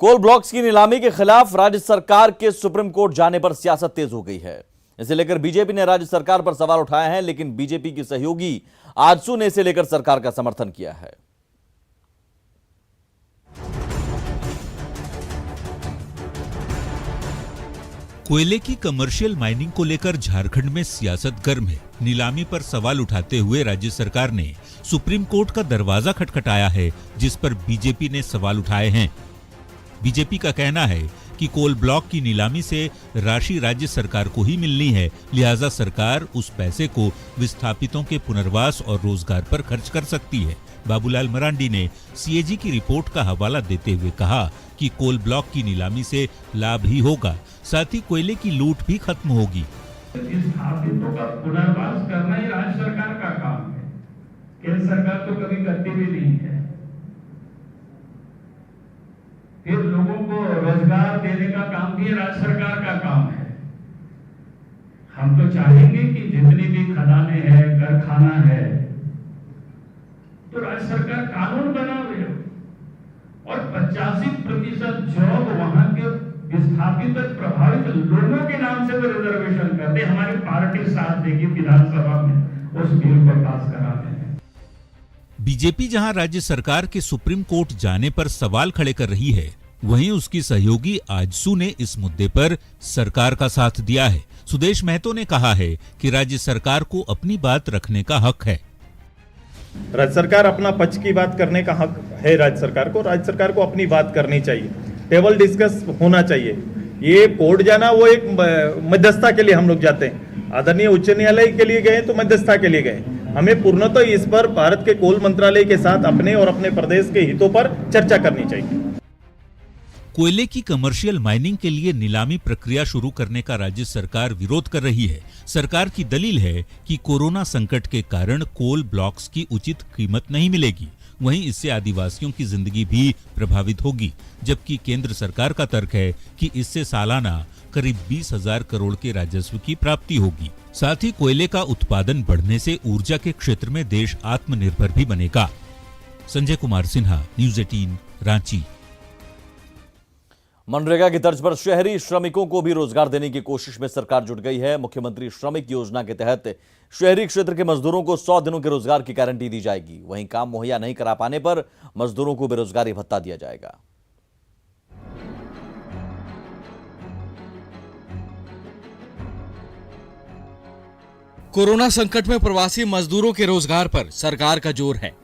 Coal blocks की नीलामी के खिलाफ राज्य सरकार के सुप्रीम कोर्ट जाने पर सियासत तेज हो गई है। इसे लेकर बीजेपी ने राज्य सरकार पर सवाल उठाए हैं, लेकिन बीजेपी की सहयोगी आजसू ने इसे लेकर सरकार का समर्थन किया है। कोयले की कमर्शियल माइनिंग को लेकर झारखंड में सियासत गर्म है। नीलामी पर सवाल उठाते हुए राज्य सरकार ने सुप्रीम कोर्ट का दरवाजा खटखटाया है, जिस पर बीजेपी ने सवाल उठाए हैं। बीजेपी का कहना है कि कोल ब्लॉक की नीलामी से राशि राज्य सरकार को ही मिलनी है, लिहाजा सरकार उस पैसे को विस्थापितों के पुनर्वास और रोजगार पर खर्च कर सकती है। बाबूलाल मरांडी ने सीएजी की रिपोर्ट का हवाला देते हुए कहा कि कोल ब्लॉक की नीलामी से लाभ ही होगा, साथ ही कोयले की लूट भी खत्म होगी। विस्थापितों का पुनर्वास करना ही राज्य सरकार का काम है। केंद्र सरकार तो कभी करती भी नहीं है। फिर लोगों को रोजगार देने का काम भी राज्य सरकार का काम है। हम तो चाहेंगे कि जितनी भी खदानें हैं, कारखाना है, तो राज्य सरकार कानून बनावे और 85% जॉब वहां के विस्थापित प्रभावित लोगों के नाम से वो रिजर्वेशन कर दे। हमारी पार्टी साथ देगी विधानसभा में उस बिल को पास कराने में। बीजेपी जहां राज्य सरकार के सुप्रीम कोर्ट जाने पर सवाल खड़े कर रही है, वहीं उसकी सहयोगी आजसू ने इस मुद्दे पर सरकार का साथ दिया है। सुदेश महतो ने कहा है कि राज्य सरकार को अपनी बात रखने का हक है। राज्य सरकार अपना पक्ष की बात करने का हक है। राज्य सरकार को अपनी बात करनी चाहिए, टेबल डिस्कस होना चाहिए। ये कोर्ट जाना वो एक मध्यस्थता के लिए हम लोग जाते हैं। आदरणीय उच्च न्यायालय के लिए गए तो मध्यस्थता के लिए गए। हमें पूर्णतः इस पर भारत के कोल मंत्रालय के साथ अपने और अपने प्रदेश के हितों पर चर्चा करनी चाहिए। कोयले की कमर्शियल माइनिंग के लिए नीलामी प्रक्रिया शुरू करने का राज्य सरकार विरोध कर रही है। सरकार की दलील है कि कोरोना संकट के कारण कोल ब्लॉक्स की उचित कीमत नहीं मिलेगी, वहीं इससे आदिवासियों की जिंदगी भी प्रभावित होगी। जबकि केंद्र सरकार का तर्क है कि इससे सालाना करीब 20,000 करोड़ के राजस्व की प्राप्ति होगी। साथ ही कोयले का उत्पादन बढ़ने से ऊर्जा के क्षेत्र में देश आत्मनिर्भर भी बनेगा। संजय कुमार सिन्हा, न्यूज़ 18, रांची। मनरेगा की तर्ज पर शहरी श्रमिकों को भी रोजगार देने की कोशिश में सरकार जुट गई है। मुख्यमंत्री श्रमिक योजना के तहत शहरी क्षेत्र के मजदूरों को 100 दिनों के रोजगार की गारंटी दी जाएगी। वहीं काम मुहैया नहीं करा पाने पर मजदूरों को बेरोजगारी भत्ता दिया जाएगा। कोरोना संकट में प्रवासी मजदूरों के रोजगार पर सरकार का जोर है।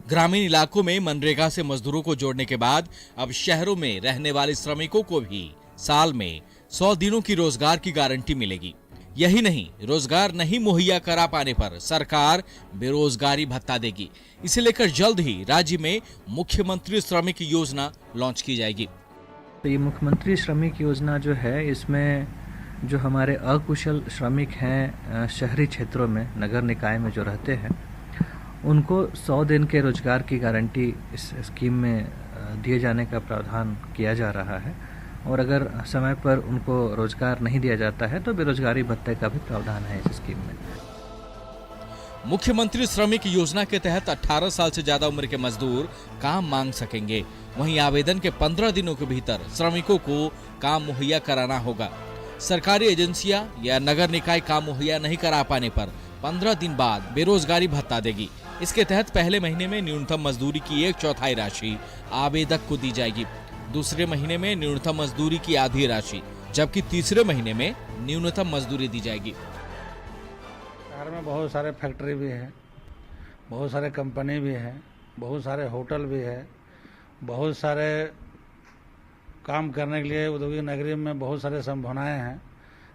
ग्रामीण इलाकों में मनरेगा से मजदूरों को जोड़ने के बाद अब शहरों में रहने वाले श्रमिकों को भी साल में 100 दिनों की रोजगार की गारंटी मिलेगी। यही नहीं, रोजगार नहीं मुहैया करा पाने पर सरकार बेरोजगारी भत्ता देगी। इसे लेकर जल्द ही राज्य में मुख्यमंत्री श्रमिक योजना लॉन्च की जाएगी। तो ये मुख्यमंत्री श्रमिक योजना जो है, इसमें जो हमारे अकुशल श्रमिक हैं शहरी क्षेत्रों में, नगर निकाय में जो रहते हैं, उनको 100 दिन के रोजगार की गारंटी इस स्कीम में दिए जाने का प्रावधान किया जा रहा है। और अगर समय पर उनको रोजगार नहीं दिया जाता है तो बेरोजगारी भत्ते का भी प्रावधान है इस स्कीम में। मुख्यमंत्री श्रमिक योजना के तहत 18 साल से ज्यादा उम्र के मजदूर काम मांग सकेंगे। वहीं आवेदन के 15 दिनों के भीतर श्रमिकों को काम मुहैया कराना होगा। सरकारी एजेंसियां या नगर निकाय काम मुहैया नहीं करा पाने पर 15 दिन बाद बेरोजगारी भत्ता देगी। इसके तहत पहले महीने में न्यूनतम मजदूरी की 1/4 राशि आवेदक को दी जाएगी, दूसरे महीने में न्यूनतम मजदूरी की आधी राशि, जबकि तीसरे महीने में न्यूनतम मजदूरी दी जाएगी। शहर में बहुत सारे फैक्ट्री भी है, बहुत सारे कंपनी भी है, बहुत सारे होटल भी है, बहुत सारे काम करने के लिए औद्योगिक नगरी में बहुत सारे संभावनाएं हैं।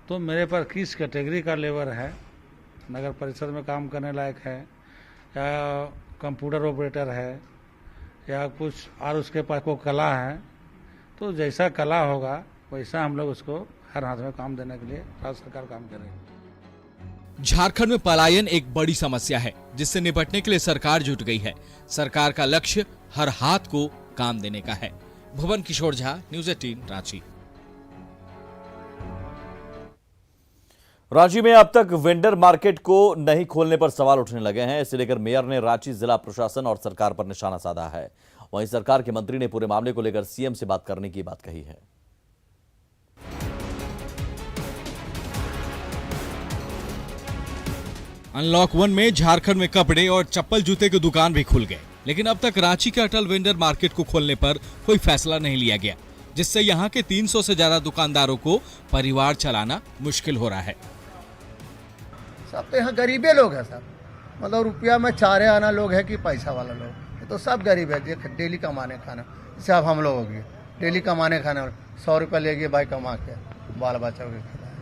तो मेरे पर किस कैटेगरी का लेबर है, नगर परिषद में काम करने लायक है या कंप्यूटर ऑपरेटर है या कुछ और उसके पास कोई कला है, तो जैसा कला होगा वैसा हम लोग उसको हर हाथ में काम देने के लिए राज्य सरकार काम करेगी। झारखंड में पलायन एक बड़ी समस्या है, जिससे निपटने के लिए सरकार जुट गई है। सरकार का लक्ष्य हर हाथ को काम देने का है। भुवन किशोर झा, न्यूज़ 18, रांची। रांची में अब तक वेंडर मार्केट को नहीं खोलने पर सवाल उठने लगे हैं। इसे लेकर मेयर ने रांची जिला प्रशासन और सरकार पर निशाना साधा है वहीं सरकार के मंत्री ने पूरे मामले को लेकर सीएम से बात करने की बात कही है। अनलॉक 1 में झारखंड में कपड़े और चप्पल जूते की दुकान भी खुल गए, लेकिन अब तक रांची के अटल वेंडर मार्केट को खोलने पर कोई फैसला नहीं लिया गया, जिससे यहां के 300 से ज्यादा दुकानदारों को परिवार चलाना मुश्किल हो रहा है। सब तो यहाँ गरीबे लोग हैं सब, मतलब रुपया में चारे आना लोग है कि पैसा वाला लोग, ये तो सब गरीब है। डेली कमाने खाना, जैसे अब हम लोग हो गए डेली कमाने खाना, 100 रुपया ले गए भाई कमा के बाल बच्चा के खिलाए।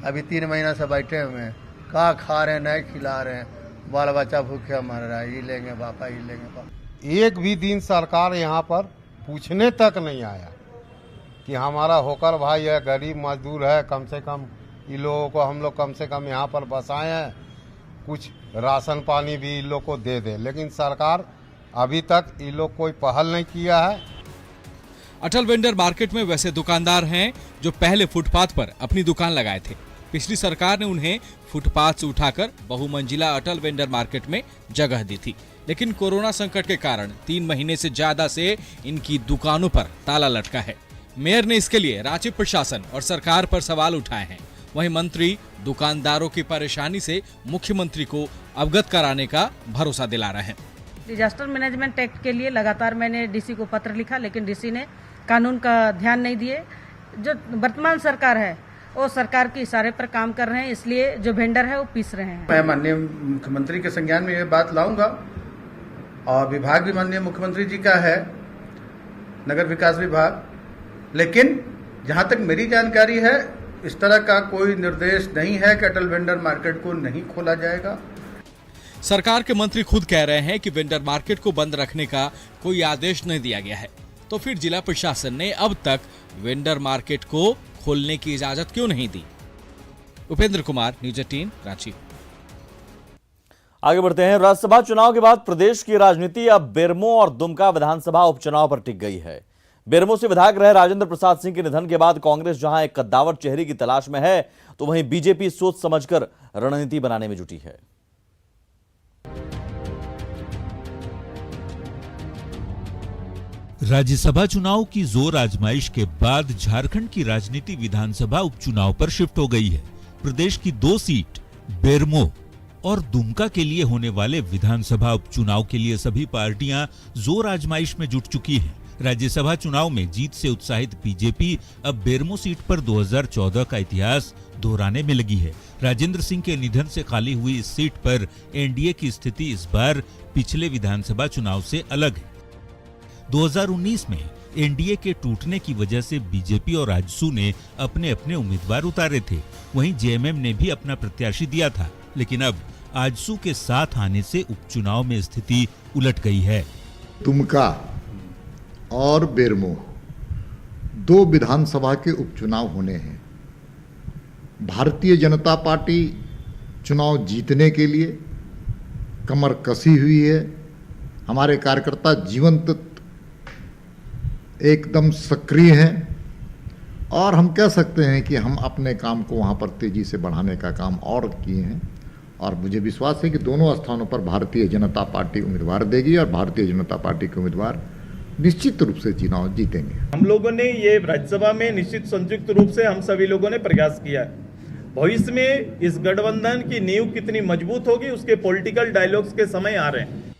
अभी 3 महीना से बैठे हुए हैं, कहाँ खा रहे हैं नहीं खिला रहे हैं, बाल बच्चा भूखे मर रहा है, ये लेंगे पापा ये लेंगे पापा। एक भी दिन सरकार यहाँ पर पूछने तक नहीं आया कि हमारा होकर भाई है, गरीब मजदूर है, कम से कम इन लोगों को हम लोग कम से कम यहाँ पर बसाए हैं, कुछ राशन पानी भी इन लोग को दे दे, लेकिन सरकार अभी तक इन लोग कोई पहल नहीं किया है। अटल वेंडर मार्केट में वैसे दुकानदार हैं जो पहले फुटपाथ पर अपनी दुकान लगाए थे। पिछली सरकार ने उन्हें फुटपाथ से उठाकर बहुमंजिला अटल वेंडर मार्केट में जगह दी थी, लेकिन कोरोना संकट के कारण 3 महीने से ज्यादा से इनकी दुकानों पर ताला लटका है। मेयर ने इसके लिए रांची प्रशासन और सरकार पर सवाल उठाए हैं। वहीं मंत्री दुकानदारों की परेशानी से मुख्यमंत्री को अवगत कराने का भरोसा दिला रहे हैं। डिजास्टर मैनेजमेंट एक्ट के लिए लगातार मैंने डीसी को पत्र लिखा, लेकिन डीसी ने कानून का ध्यान नहीं दिए। जो वर्तमान सरकार है वो सरकार के इशारे पर काम कर रहे हैं, इसलिए जो वेंडर है वो पीस रहे हैं। मैं माननीय मुख्यमंत्री के संज्ञान में ये बात लाऊंगा, और विभाग भी माननीय मुख्यमंत्री जी का है, नगर विकास विभाग, लेकिन जहां तक मेरी जानकारी है इस तरह का कोई निर्देश नहीं है कि अटल वेंडर मार्केट को नहीं खोला जाएगा। सरकार के मंत्री खुद कह रहे हैं कि वेंडर मार्केट को बंद रखने का कोई आदेश नहीं दिया गया है, तो फिर जिला प्रशासन ने अब तक वेंडर मार्केट को खोलने की इजाजत क्यों नहीं दी? उपेंद्र कुमार, न्यूज़ 18, रांची। आगे बढ़ते हैं। राज्यसभा चुनाव के बाद प्रदेश की राजनीति अब बेरमो और दुमका विधानसभा उपचुनाव पर टिक गई है। बेरमो से विधायक रहे राजेंद्र प्रसाद सिंह के निधन के बाद कांग्रेस जहां एक कद्दावर चेहरे की तलाश में है, तो वहीं बीजेपी सोच समझकर रणनीति बनाने में जुटी है। राज्यसभा चुनाव की जोर आजमाइश के बाद झारखंड की राजनीति विधानसभा उपचुनाव पर शिफ्ट हो गई है। प्रदेश की 2 सीट बेरमो और दुमका के लिए होने वाले विधानसभा उपचुनाव के लिए सभी पार्टियां जोर आजमाइश में जुट चुकी हैं। राज्यसभा चुनाव में जीत से उत्साहित बीजेपी अब बेरमो सीट पर 2014 का इतिहास दोहराने में लगी है। राजेंद्र सिंह के निधन से खाली हुई इस सीट पर एनडीए की स्थिति इस बार पिछले विधानसभा चुनाव से अलग है। 2019 में एनडीए के टूटने की वजह से बीजेपी और आजसू ने अपने अपने उम्मीदवार उतारे थे। वहीं जेएमएम ने भी अपना प्रत्याशी दिया था, लेकिन अब आजसू के साथ आने से उपचुनाव में स्थिति उलट गई है। दुमका और बेरमो 2 विधानसभा के उपचुनाव होने हैं। भारतीय जनता पार्टी चुनाव जीतने के लिए कमर कसी हुई है। हमारे कार्यकर्ता जीवंत एकदम सक्रिय हैं, और हम कह सकते हैं कि हम अपने काम को वहाँ पर तेजी से बढ़ाने का काम और किए हैं, और मुझे विश्वास है कि दोनों स्थानों पर भारतीय जनता पार्टी उम्मीदवार देगी और भारतीय जनता पार्टी के उम्मीदवार निश्चित रूप से चुनाव जीतेंगे। हम लोगों ने ये राज्यसभा में निश्चित संयुक्त रूप से हम सभी लोगों ने प्रयास किया है। भविष्य में इस गठबंधन की नींव कितनी मजबूत होगी उसके पॉलिटिकल डायलॉग्स के समय आ रहे हैं।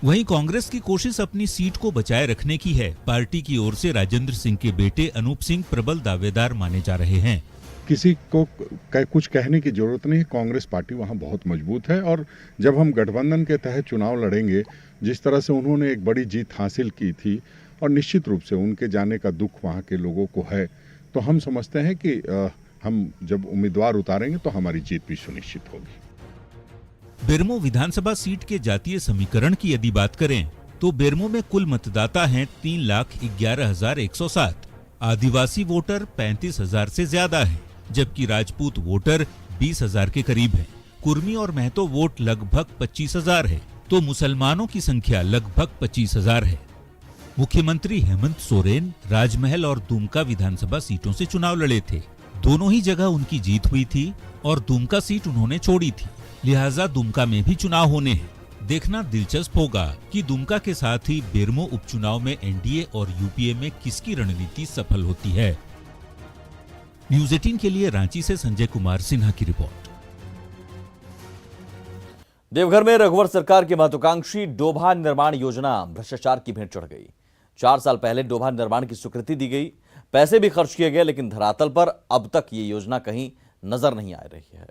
वहीं कांग्रेस की कोशिश अपनी सीट को बचाए रखने की है। पार्टी की ओर से राजेंद्र सिंह के बेटे अनूप सिंह प्रबल दावेदार माने जा रहे हैं। किसी को कुछ कहने की जरूरत नहीं है, कांग्रेस पार्टी वहाँ बहुत मजबूत है, और जब हम गठबंधन के तहत चुनाव लड़ेंगे, जिस तरह से उन्होंने एक बड़ी जीत हासिल की थी और निश्चित रूप से उनके जाने का दुख वहाँ के लोगों को है, तो हम समझते हैं कि हम जब उम्मीदवार उतारेंगे तो हमारी जीत भी सुनिश्चित होगी। बेरमो विधानसभा सीट के जातीय समीकरण की यदि बात करें तो बेरमो में कुल मतदाता हैं 3,11,107। आदिवासी वोटर 35,000 से ज्यादा है, जबकि राजपूत वोटर 20,000 के करीब है। कुर्मी और महतो वोट लगभग 25,000 है, तो मुसलमानों की संख्या लगभग 25,000 है। मुख्यमंत्री हेमंत सोरेन राजमहल और दुमका विधानसभा सीटों से चुनाव लड़े थे। दोनों ही जगह उनकी जीत हुई थी और दुमका सीट उन्होंने छोड़ी थी, लिहाजा दुमका में भी चुनाव होने हैं। देखना दिलचस्प होगा कि दुमका के साथ ही बेरमो उपचुनाव में एनडीए और यूपीए में किसकी रणनीति सफल होती है। न्यूज 18 के लिए रांची से संजय कुमार सिन्हा की रिपोर्ट। देवघर में रघुवर सरकार की महत्वाकांक्षी डोभा निर्माण योजना भ्रष्टाचार की भेंट चढ़ गई। 4 साल पहले डोभा निर्माण की स्वीकृति दी गई, पैसे भी खर्च किए गए, लेकिन धरातल पर अब तक ये योजना कहीं नजर नहीं आ रही है।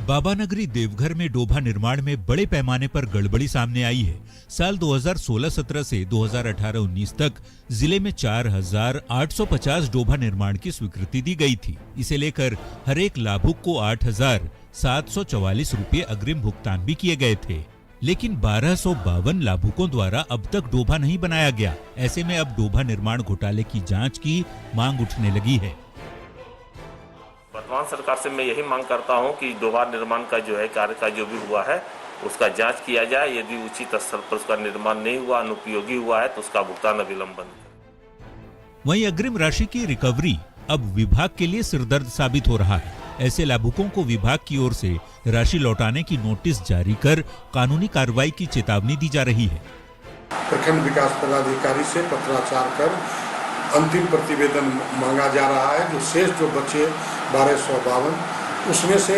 बाबा नगरी देवघर में डोभा निर्माण में बड़े पैमाने पर गड़बड़ी सामने आई है। साल 2016-17 से 2018-19 तक जिले में 4,850 डोभा निर्माण की स्वीकृति दी गई थी। इसे लेकर हर एक लाभुक को 8,744 रुपये अग्रिम भुगतान भी किए गए थे, लेकिन 1252 लाभुकों द्वारा अब तक डोभा नहीं बनाया गया। ऐसे में अब डोभा निर्माण घोटाले की जांच की मांग उठने लगी है। वर्तमान सरकार से मैं यही मांग करता हूं कि डोभा निर्माण का जो है कार्य का जो भी हुआ है उसका जांच किया जाए। यदि उचित स्तर पर उसका निर्माण नहीं हुआ, अनुपयोगी हुआ है, तो उसका भुगतान अविलंब बंद करें। वहीं अग्रिम राशि की रिकवरी अब विभाग के लिए सिरदर्द साबित हो रहा है। ऐसे लाभुकों को विभाग की ओर से राशि लौटाने की नोटिस जारी कर कानूनी कार्रवाई की चेतावनी दी जा रही है। प्रखंड विकास पदाधिकारी से पत्राचार कर अंतिम प्रतिवेदन मांगा जा रहा है। जो शेष जो बचे 1252 उसमें से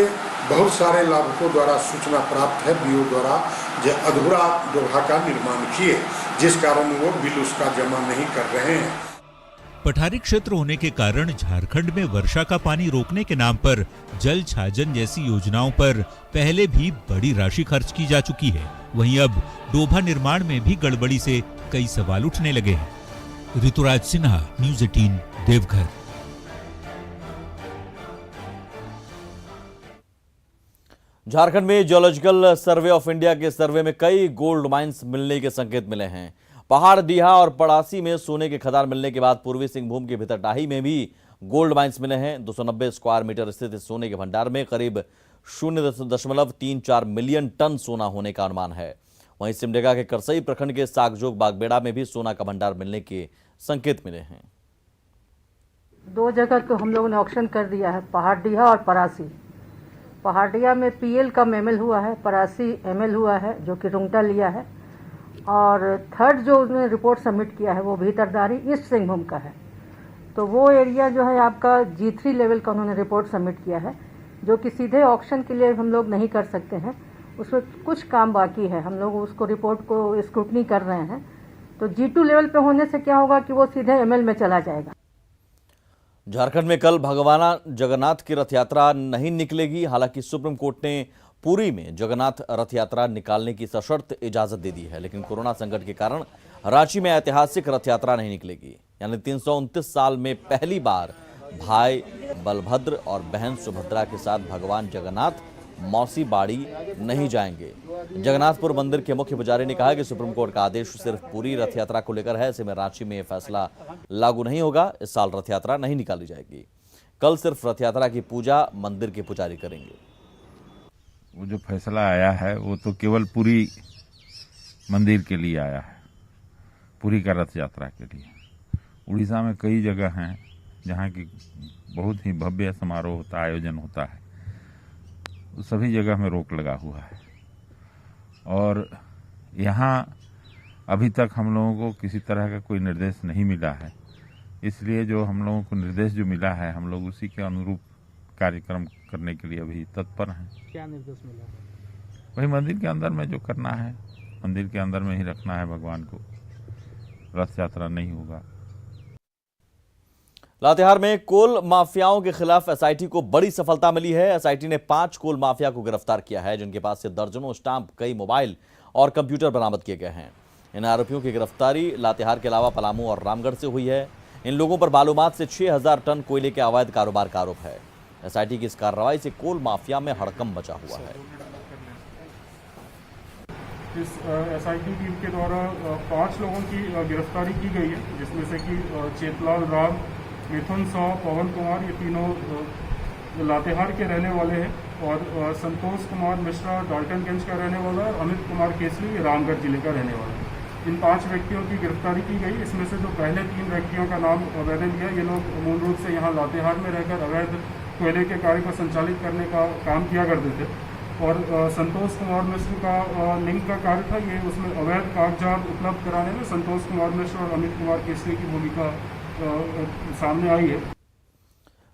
बहुत सारे लाभुकों द्वारा सूचना प्राप्त है बीओ द्वारा जो अधूरा डोभा का निर्माण किए, जिस कारण वो बिल उसका जमा नहीं कर रहे हैं। पठारी क्षेत्र होने के कारण झारखंड में वर्षा का पानी रोकने के नाम पर जल छाजन जैसी योजनाओं पर पहले भी बड़ी राशि खर्च की जा चुकी है। वहीं अब डोभा निर्माण में भी गड़बड़ी से कई सवाल उठने लगे हैं। ऋतुराज सिन्हा, न्यूज 18 देवघर। झारखंड में जियोलॉजिकल सर्वे ऑफ इंडिया के सर्वे में कई गोल्ड माइंस मिलने के संकेत मिले हैं। पहाड़ डीहा और पड़ासी में सोने के खदान मिलने के बाद पूर्वी सिंहभूम के भितरटाही में भी गोल्ड माइंस मिले हैं। 290 स्क्वायर मीटर स्थित सोने के भंडार में करीब 0.34 मिलियन टन सोना होने का अनुमान है। वहीं सिमडेगा के करसई प्रखंड के सागजोग बागबेड़ा में भी सोना का भंडार मिलने के संकेत मिले हैं। 2 जगह तो हम लोगों ने ऑक्शन कर दिया है, पहाड़डीहा और परासी। पहाड़डीहा में पीएल का एमएल हुआ है, परासी एमएल हुआ है जो कि रुंगटा लिया है, और थर्ड जो उसने रिपोर्ट सबमिट किया है वो भीतरदारी ईस्ट सिंहभूम का है। तो वो एरिया जो है आपका G3 लेवल का उन्होंने रिपोर्ट सबमिट किया है, जो कि सीधे ऑक्शन के लिए हम लोग नहीं कर सकते हैं। उसमें कुछ काम बाकी है, हम लोग उसको रिपोर्ट को स्क्रूटनी कर रहे हैं। तो G2 लेवल पे होने से क्या होगा कि वो सीधे एमएल में चला जाएगा। झारखंड में कल भगवान जगन्नाथ की रथ यात्रा नहीं निकलेगी। हालांकि सुप्रीम कोर्ट ने पुरी में जगन्नाथ रथ यात्रा निकालने की सशर्त इजाजत दे दी है, लेकिन कोरोना संकट के कारण रांची में ऐतिहासिक रथ यात्रा नहीं निकलेगी। यानी 329 साल में पहली बार भाई बलभद्र और बहन सुभद्रा के साथ भगवान जगन्नाथ मौसी बाड़ी नहीं जाएंगे। जगन्नाथपुर मंदिर के मुख्य पुजारी ने कहा कि सुप्रीम कोर्ट का आदेश सिर्फ पूरी रथ यात्रा को लेकर है, ऐसे में रांची में यह फैसला लागू नहीं होगा। इस साल रथ यात्रा नहीं निकाली जाएगी। कल सिर्फ रथ यात्रा की पूजा मंदिर के पुजारी करेंगे। वो जो फैसला आया है वो तो केवल पूरी मंदिर के लिए आया है, पूरी का रथ यात्रा के लिए। उड़ीसा में कई जगह हैं जहाँ की बहुत ही भव्य समारोह होता है, आयोजन होता है, सभी जगह में रोक लगा हुआ है। और यहाँ अभी तक हम लोगों को किसी तरह का कोई निर्देश नहीं मिला है, इसलिए जो हम लोगों को निर्देश जो मिला है हम लोग उसी के अनुरूप कार्यक्रम करने के लिए अभी तत्पर हैं। क्या निर्देश मिला? वही मंदिर के अंदर में जो करना है, मंदिर के अंदर में ही रखना है भगवान को, रथ यात्रा नहीं होगा। लातेहार में कोल माफियाओं के खिलाफ एसआईटी को बड़ी सफलता मिली है। एसआईटी ने 5 कोल माफिया को गिरफ्तार किया है, जिनके पास से दर्जनों स्टाम्प, कई मोबाइल और कंप्यूटर बरामद किए गए हैं। इन आरोपियों की गिरफ्तारी लातेहार के अलावा पलामू और रामगढ़ से हुई है। इन लोगों पर बालूमाथ से 6000 टन कोयले के अवैध कारोबार का आरोप है। एसआईटी की इस कार्रवाई से कोल माफिया में हड़कंप मचा हुआ है। इस एसआईटी टीम के द्वारा 5 लोगों की गिरफ्तारी की गई है, जिसमें से कि चेतलाल राम, मिथुन साव, पवन कुमार, ये तीनों लातेहार के रहने वाले हैं, और संतोष कुमार मिश्रा डाल्टनगंज का रहने वाला है, और अमित कुमार केसरी रामगढ़ जिले का रहने वाला है। इन 5 व्यक्तियों की गिरफ्तारी की गई। इसमें से जो पहले 3 व्यक्तियों का नाम मैंने लिया, ये लोग मूल रूप से यहाँ लातेहार में रहकर अवैध कोयले के कार्य को संचालित करने का काम किया करते थे। और संतोष कुमार मिश्र का लिंक का कार्य था ये, उसमें अवैध कागजात उपलब्ध कराने में संतोष कुमार मिश्र और अमित कुमार केसरी की भूमिका सामने आई है।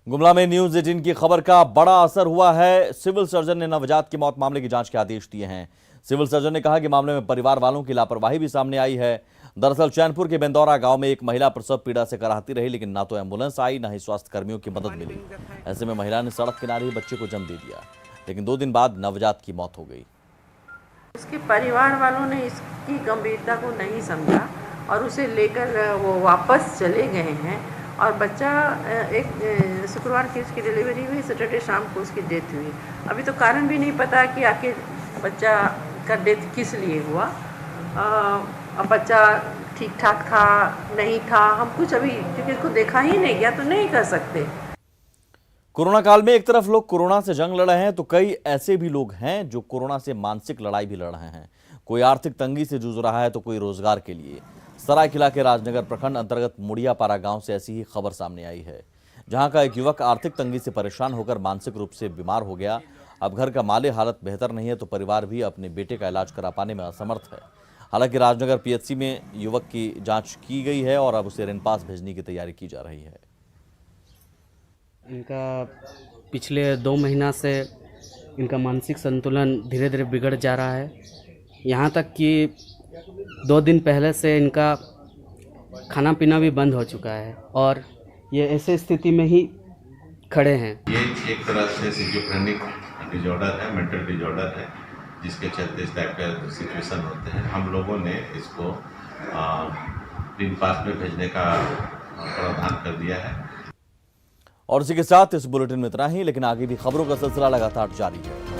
गुमला में न्यूज 18 की खबर का बड़ा असर हुआ है। सिविल सर्जन ने नवजात की मौत मामले की जांच के आदेश दिए हैं। सिविल सर्जन ने कहा कि मामले में परिवार वालों की लापरवाही भी सामने आई है। दरअसल चैनपुर के बेंदौरा गांव में एक महिला प्रसव पीड़ा से कराहती रही, लेकिन ना तो एम्बुलेंस आई, ना ही स्वास्थ्य कर्मियों की मदद मिली। ऐसे में महिला ने सड़क किनारे ही बच्चे को जन्म दे दिया, लेकिन 2 दिन बाद नवजात की मौत हो गई। उसके परिवार वालों ने इसकी गंभीरता को नहीं समझा और उसे लेकर वो वापस चले गए हैं। और बच्चा एक शुक्रवार की उसकी डिलीवरी हुई, सैटरडे शाम को उसकी डेथ हुई। अभी तो कारण भी नहीं पता कि आखिर बच्चा का डेथ किस लिए हुआ। अब बच्चा ठीक ठाक था नहीं था, हम कुछ अभी क्योंकि इसको देखा ही नहीं गया तो नहीं कर सकते। कोरोना काल में एक तरफ लोग कोरोना से जंग लड़ रहे हैं, तो कई ऐसे भी लोग हैं जो कोरोना से मानसिक लड़ाई भी लड़ रहे हैं। कोई आर्थिक तंगी से जूझ रहा है तो कोई रोजगार के लिए। सरायकेला के राजनगर प्रखंड अंतर्गत मुड़ियापारा गांव से ऐसी ही खबर सामने आई है, जहां का एक युवक आर्थिक तंगी से परेशान होकर मानसिक रूप से बीमार हो गया। अब घर का माली हालत बेहतर नहीं है तो परिवार भी अपने बेटे का इलाज करा पाने में असमर्थ है। हालांकि राजनगर पीएचसी में युवक की जांच की गई है और अब उसे रिनपास भेजने की तैयारी की जा रही है। इनका पिछले 2 महीना से इनका मानसिक संतुलन धीरे धीरे बिगड़ जा रहा है। यहाँ तक कि 2 दिन पहले से इनका खाना पीना भी बंद हो चुका है और ये ऐसे स्थिति में ही खड़े हैं। ये एक तरह से सिजोफ्रेनिक डिजॉर्डर है, मेंटल डिजॉर्डर है, जिसके चलते इस टाइप के सिचुएशन होते हैं। हम लोगों ने इसको रिनपास में भेजने का प्रावधान कर दिया है। और इसी के साथ इस बुलेटिन में इतना ही, लेकिन आगे भी खबरों का सिलसिला लगातार जारी है।